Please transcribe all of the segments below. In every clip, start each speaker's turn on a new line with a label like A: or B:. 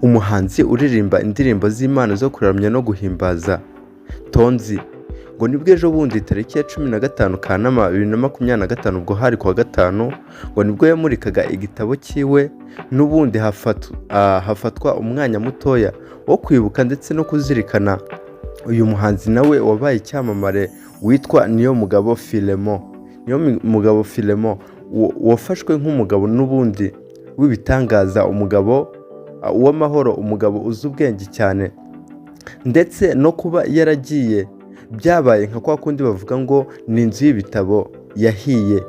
A: umuhanzi uririmba indirimbo z'Imana zo kuramya no guhimbaza Tonzi ngo nibwo ejo bundi tariki ya 15 Kanama 2025 ubwo hari kuwa gatanu ngo nibwo yamurikaga igitabo cyiwe n'ubundi hafatwa umwanya mutoya wo kwibuka ndetse no kuzirikana uyu muhanzi nawe wabaye icyamamare witwa Niyomugabo Philemon wafashwe nk'umugabo n'ubundi w'ibitangaza, umugabo w'amahoro, umugabo uzi ubwenge cyane ndetse no kuba yaragiye byabaye nka kwa kundi bavuga ngo ni inzu y'ibitabo yahiye.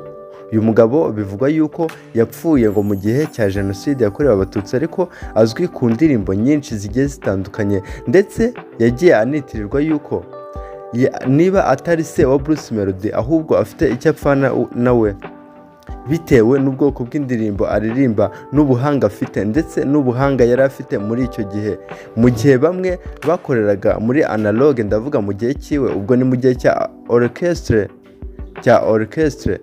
A: Uyu mugabo bivugwa yuko yapfuye ngo mu gihe cya jenoside yakorewe abatutsi, ariko azwi ku ndirimbo nyinshi zigiye zitandukanye ndetse yagiye anitirirwa yuko niba atari se wa Bruce Melody ahubwo afite icyo apfana nawe bitewe n'ubwoko bw'indirimbo aririmba n'ubuhanga afite ndetse n'ubuhanga yari afite muri icyo gihe, mu gihe bamwe bakoreraga muri analogue, ndavuga mu gihe cyiwe, ubwo ni mu gihe cya orchestre,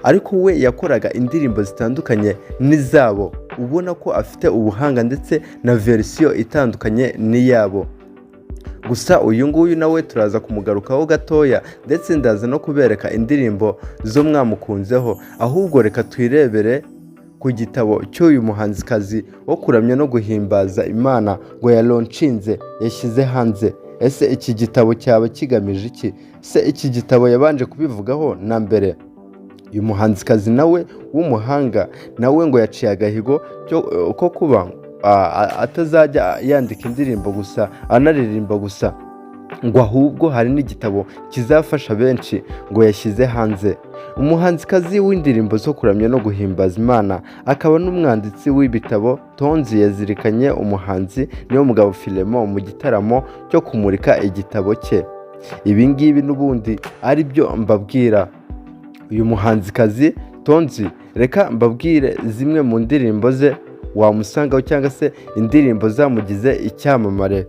A: ariko we yakoraga indirimbo zitandukanye n'izabo, ubona ko afite ubuhanga ndetse na verisiyo itandukanye n'iyabo. Gusa uyu nguyu nawe turaza kumugarukaho gatoya ndetse ndaza no kubereka indirimbo zo mwamukunzeho, ahubwo reka twirebere ku gitabo cy'uyu muhanzikazi wo kuramya no guhimbaza Imana ngo yalonshinze, yashyize hanze. Ese iki gitabo cyaba kigamije iki? Se iki gitabo yabanje kubivugaho na mbere? Uyu muhanzikazi nawe w'umuhanga nawe ngo yaciye agahigo ko kuba atazajya yandika indirimbo gusa anaririmba gusa, ngo ahubwo hari n'igitabo kizafasha benshi ngo yashyize hanze. Umuhanzikazi w'indirimbo zo kuramya no guhimbaza Imana akaba n'umwanditsi w'ibitabo Tonzi yazirikanye umuhanzi Niyomugabo Philemon mu gitaramo cyo kumurika igitabo cye. Ibi ngibi n'ubundi ari byo mbabwira. Uyu muhanzikazi Tonzi, reka mbabwire zimwe mu ndirimbo ze wamusangaho cyangwa se indirimbo zamugize icyamamare.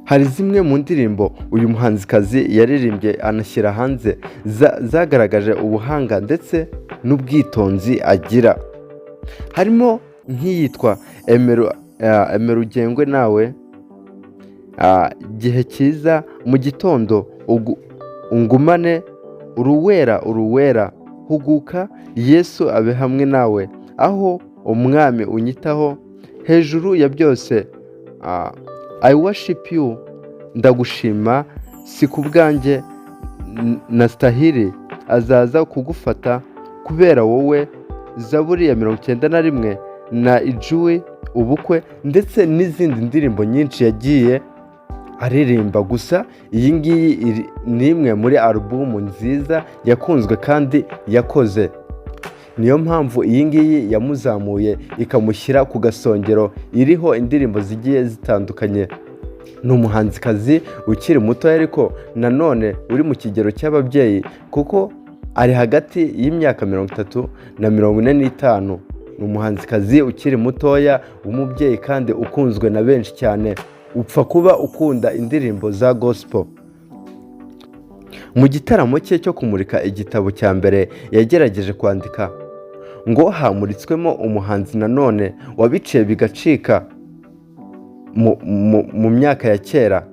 A: Hari zimwe mu ndirimbo uyu muhanzikazi yaririmbye anashyira hanze zagaragaje ubuhanga ndetse n'ubwitonzi agira. Harimo nk'iyitwa Emera ugengwe nawe, Gihe cyiza, Mu gitondo, Ungumane, Uruwera, Huguka, Yesu abe hamwe nawe, Aho umwami unyitaho, Hejuru ya byose, I worship you, Ndagushima, Si ku bwanjye, Nastahili, Azaza kugufata kubera wowe, Zaburi ya 91 na Ijui, Ubukwe ndetse n'izindi ndirimbo nyinshi yagiye aririmba. Gusa iyi ngiyi ni imwe muri alubumu nziza yakunzwe kandi yakoze, niyo mpamvu iyi ngiyi yamuzamuye ikamushyira ku gasongero iriho indirimbo zigiye zitandukanye. Ni umuhanzikazi ukiri muto ariko nanone uri mu kigero cy'ababyeyi, kuko ari hagati y'imyaka 30 na 45. Ni umuhanzikazi ukiri mutoya w'umubyeyi kandi ukunzwe na benshi cyane, upfa kuba ukunda indirimbo za gospel. Mu gitaramo cye cyo kumurika igitabo cya mbere yagerageje kwandika ngo hamuritswemo umuhanzi nanone wabiciye bigacika mu myaka ya kera.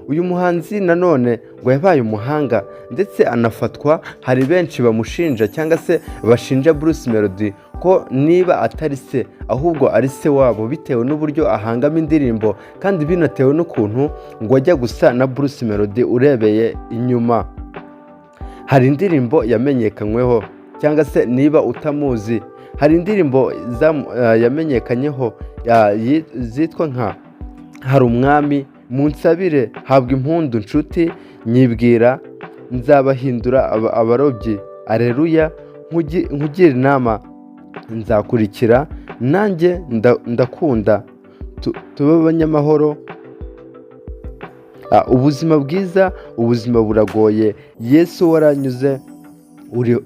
A: Uyu muhanzi nanone ngo yabaye umuhanga ndetse anafatwa, hari benshi bamushinja cyangwa se bashinja Bruce Melody ko niba atari se ahubwo ari se wabo, bitewe n'uburyo ahangamo indirimbo kandi binatewe n'ukuntu ngo ajya gusa na Bruce Melody urebeye inyuma. Hari indirimbo yamenyekanyweho cyangwa se niba utamuzi, hari indirimbo yamenyekanyeho zitwa nka Hari umwami, Munsabire, Habwa impundu nshuti, Nyibwira, Nzabahindura abarobyi, Aleluya, Nkugira inama, Nzakurikira, Nanjye ndakunda, Tube abanyamahoro, Ubuzima bwiza, Ubuzima buragoye, Yesu waranyuze, uri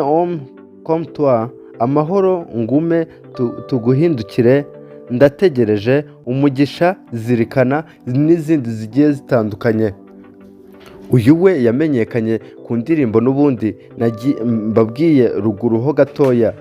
A: homme comme toi, Amahoro ngume tuguhindukire, Ndategereje, Umugisha, Zirikana n'izindi zigiye zitandukanye. Uyu we yamenyekanye ku ndirimbo n'ubundi mbabwiye ruguru ho gatoya.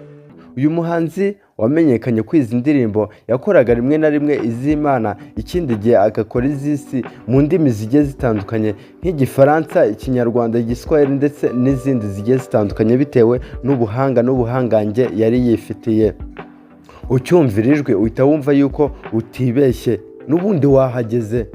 A: Uyu muhanzi wamenyekanye kuri izi ndirimbo yakoraga rimwe na rimwe iz'Imana, ikindi gihe agakora iz'isi mu ndimi zigiye zitandukanye nk'igifaransa, ikinyarwanda, igiswahili ndetse n'izindi zigiye zitandukanye bitewe n'ubuhanga n'ubuhangange yari yifitiye. Ucyumvira ijwi uhita wumva yuko utibeshye n'ubundi wahageze.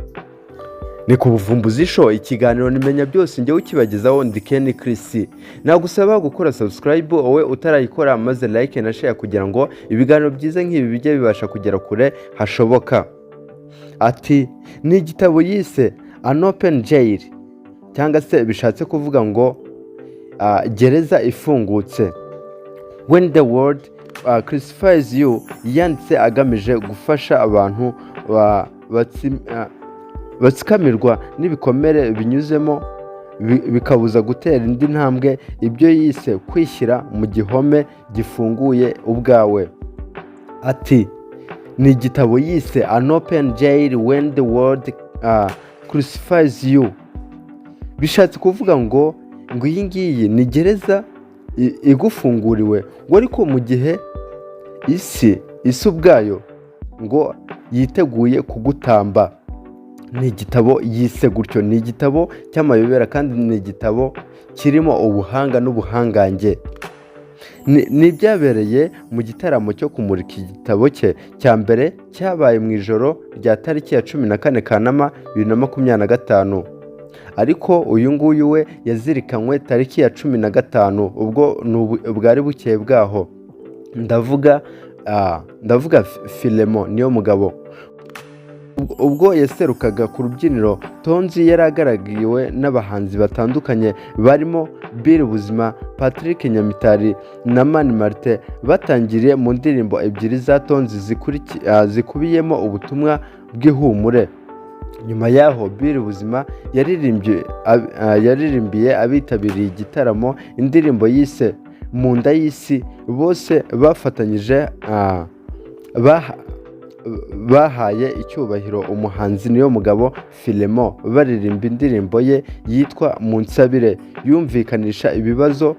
A: Ni ku Buvumbuzi Show, ikiganiro nimenya byose njyewe ukibagezaho ndi Ken Chris. Nagusaba gukora subscribe wowe utarayikora, maze like na share kugira ngo ibiganiro byiza nk'ibi bijye bibasha kugera kure hashoboka. Ati ni igitabo yise An Open Jail, cyangwa se bishatse kuvuga ngo gereza ifungutse. When the world crucifies you, yanditse agamije gufasha abantu batsikamirwa n'ibikomere binyuzemo bikabuza gutera indi ntambwe, ibyo yise kwishyira mu gihome gifunguye ubwawe. Ati ni igitabo yise An Open Jail When the World Crucifies You, bishatse kuvuga ngo iyi ngiyi ni gereza igufunguriwe, ngo ariko mu gihe isi ubwayo ngo yiteguye kugutamba. Ni igitabo yise gutyo, ni igitabo cy'amayobera kandi ni igitabo kirimo ubuhanga n'ubuhangange. Ni byabereye mu gitaramo cyo kumurika igitabo cye cya mbere cyabaye mu ijoro rya tariki ya 14 Kanama 2025, ariko uyu nguyu we yazirikanywe tariki ya 15, ubwo bwari bukeye bwaho. Ndavuga Filemon niyo mugabo. Ubwo yaserukaga ku rubyiniro, Tonzi yari agaragariwe n'abahanzi batandukanye barimo Bill Buzima, Patrick Nyamitari na Mani Martin, batangiriye mu ndirimbo ebyiri za Tonzi zikubiyemo ubutumwa bw'ihumure. Nyuma yaho Bill Buzima yaririmbiye abitabiriye igitaramo indirimbo yise Mu nda y'isi, bose bafatanyije bahaye icyubahiro umuhanzi niyo mugabo Filemon, baririmba indirimbo ye yitwa Munsabire, yumvikanisha ibibazo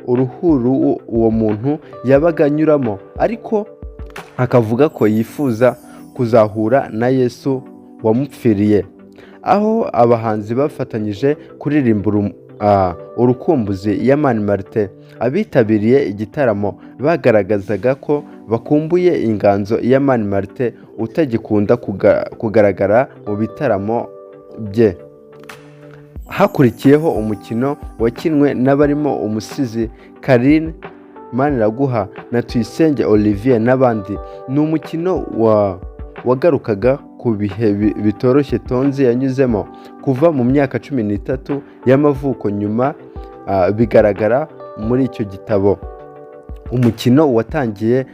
A: uruhuru uwo muntu yabaga anyuramo, ariko akavuga ko yifuza kuzahura na Yesu wamupfiriye. Aho abahanzi bafatanyije kuririmba urukumbuzi ya Mani Martin, abitabiriye igitaramo bagaragazaga ko bakumbuye inganzo ya Mani Martin utagikunda kugaragara mu bitaramo bye. Hakurikiyeho umukino wakinwe n'abarimo umusizi Karine Maniraguha na Tuyisenge Olivier n'abandi. Ni umukino wagarukaga ku bihe bitoroshye Tonzi yanyuzemo kuva mu myaka 13 y'amavuko, nyuma bigaragara muri icyo gitabo. Umukino watangiye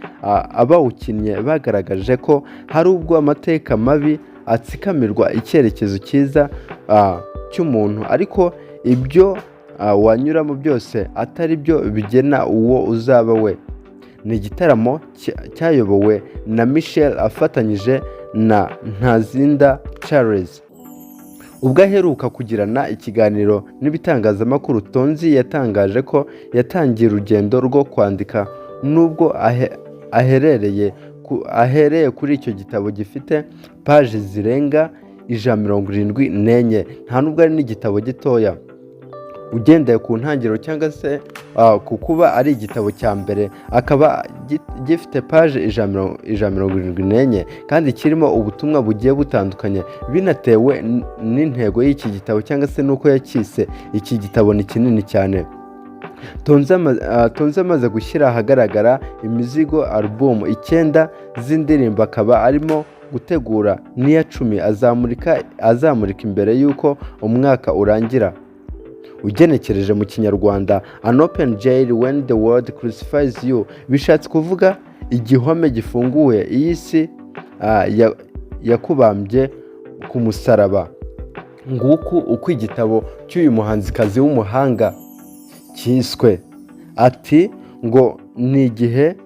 A: abawukinnye bagaragaje ko hari ubwo amateka mabi atsikamirwa icyerekezo cyiza cy'umuntu, ariko ibyo wanyuramo byose atari byo bigena uwo uzaba we. Ni igitaramo cyayobowe na Michel afatanyije na Ntazinda Charles. Ubwo aheruka kugirana ikiganiro n'ibitangazamakuru, Tonzi yatangaje ko yatangiye urugendo rwo kwandika nubwo ahereye kuri icyo gitabo gifite paji zirenga 174, nta nubwo ari n'igitabo gitoya. Ugendeye ku ntangiriro cyangwa se ku kuba ari igitabo cya mbere, akaba gifite paje 174 kandi kirimo ubutumwa bugiye butandukanye, binatewe n'intego y'iki gitabo cyangwa se nuko yakise iki gitabo ni kinini cyane. Tonzi amaze gushyira ahagaragara imizigo album 9 z'indirimbo, akaba arimo gutegura n'iya 10 azamurika imbere y'uko umwaka urangira. Ugenekereje mu kinyarwanda, An Open Jail When the World Crucifies You bishatse kuvuga igihome gifunguye iyi si yakubambye ku musaraba. Nguku uko igitabo cy'uyu muhanzikazi w'umuhanga cyiswe. Ati ngo ni igihe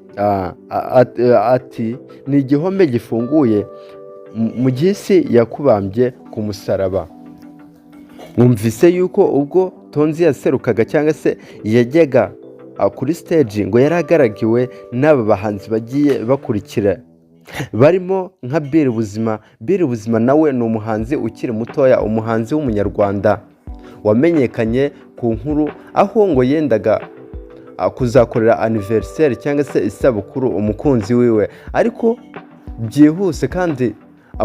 A: ni igihome gifunguye mu gihe isi yakubambye ku musaraba. Mwumvise yuko ubwo Tonzi yaserukaga cyangwa se yajyaga kuri stage ngo yari agaragiwe n'aba bahanzi bagiye bakurikira barimo nka Bill Buzima. Bill Buzima nawe ni umuhanzi ukiri mutoya, umuhanzi w'umunyarwanda wamenyekanye ku nkuru aho ngo yendaga kuzakorera anniversaire cyangwa se isabukuru umukunzi wiwe, ariko byihuse kandi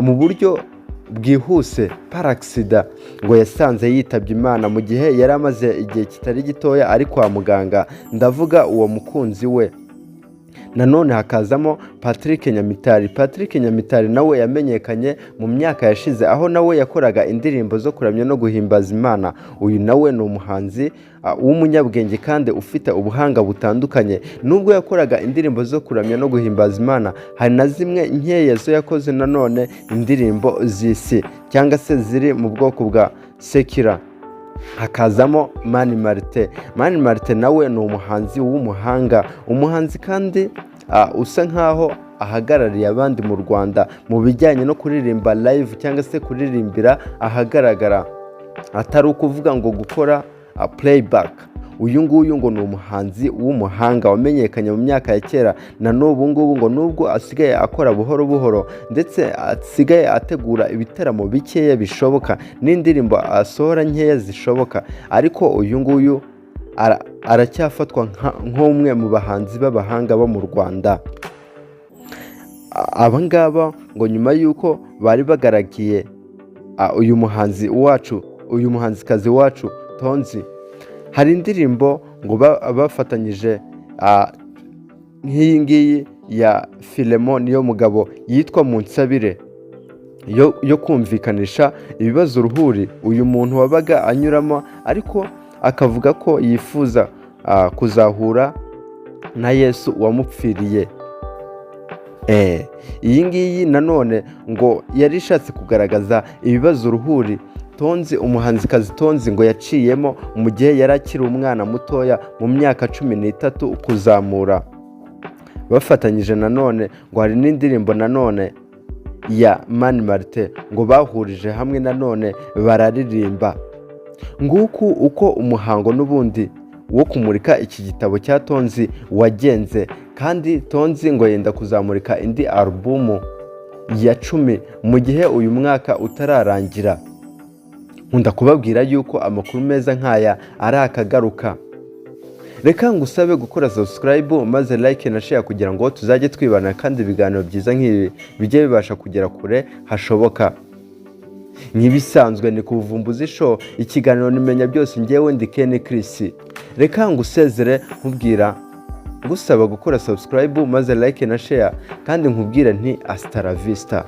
A: mu buryo bwihuse paraxida ngo yasanze yitabye Imana mu gihe yari amaze igihe kitari gitoya ari kwa muganga. Ndavuga uwo mukunzi we. Nanone hakazamo Patrick Nyamitari. Patrick Nyamitari nawe yamenyekanye mu myaka yashize aho nawe yakoraga indirimbo zo kuramya no guhimbaza Imana. Uyu nawe ni umuhanzi w'umunyabwenge kandi ufite ubuhanga butandukanye. Nubwo yakoraga indirimbo zo kuramya no guhimbaza Imana, hari na zimwe nkeya zo yakoze nanone indirimbo z'isi cyangwa se ziri mu bwoko bwa secular. Hakazamo Mani Martin. Mani Martin nawe ni umuhanzi w'umuhanga, umuhanzi kandi usa nkaho ahagarariye abandi mu Rwanda mu bijyanye no kuririmba live cyangwa se kuririmbira ahagaragara, atari ukuvuga ngo gukora playback. Uyu nguyu ngo ni umuhanzi w'umuhanga wamenyekanye mu myaka ya kera, na n'ubu ngubu ngo nubwo asigaye akora buhoro buhoro ndetse asigaye ategura ibitaramo bikeya bishoboka n'indirimbo asohora nkeya zishoboka, ariko uyu nguyu aracyafatwa nk'umwe mu bahanzi b'abahanga bo mu Rwanda. Aba ngaba ngo nyuma y'uko bari bagaragiye uyu muhanzikazi wacu Tonzi, hari indirimbo ngo bafatanyije nk'iyi ngiyi ya Philemon Niyomugabo yitwa Munsabire, yo kumvikanisha ibibazo uruhuri uyu muntu wabaga anyuramo, ariko akavuga ko yifuza kuzahura na Yesu wamupfiriye. Iyi ngiyi nanone ngo yari ishatse kugaragaza ibibazo uruhuri Tonzi, umuhanzikazi Tonzi ngo yaciyemo mu gihe yari akiri umwana mutoya mu myaka 13 kuzamura. Bafatanyije nanone ngo hari n'indirimbo nanone ya Mani Martin ngo bahurije hamwe nanone bararirimba. Nguku uko umuhango n'ubundi wo kumurika iki gitabo cya Tonzi wagenze, kandi Tonzi ngo yenda kuzamurika indi alubumu ya 10 mu gihe uyu mwaka utararangira. Nkunda kubabwira yuko amakuru meza nk'aya ari akagaruka. Reka ngusabe gukora subscribe maze like na share kugira ngo tuzajye twibana kandi ibiganiro byiza nk'ibi bijye bibasha kugera kure hashoboka. Nkibisanzwe ni kuvumbuza show, ikiganiro nimenya byose, ngewe ndi Ken Chris. Reka ngusezere nkubwira gusaba gukora subscribe maze like na share kandi nkubwira nti hasta la vista.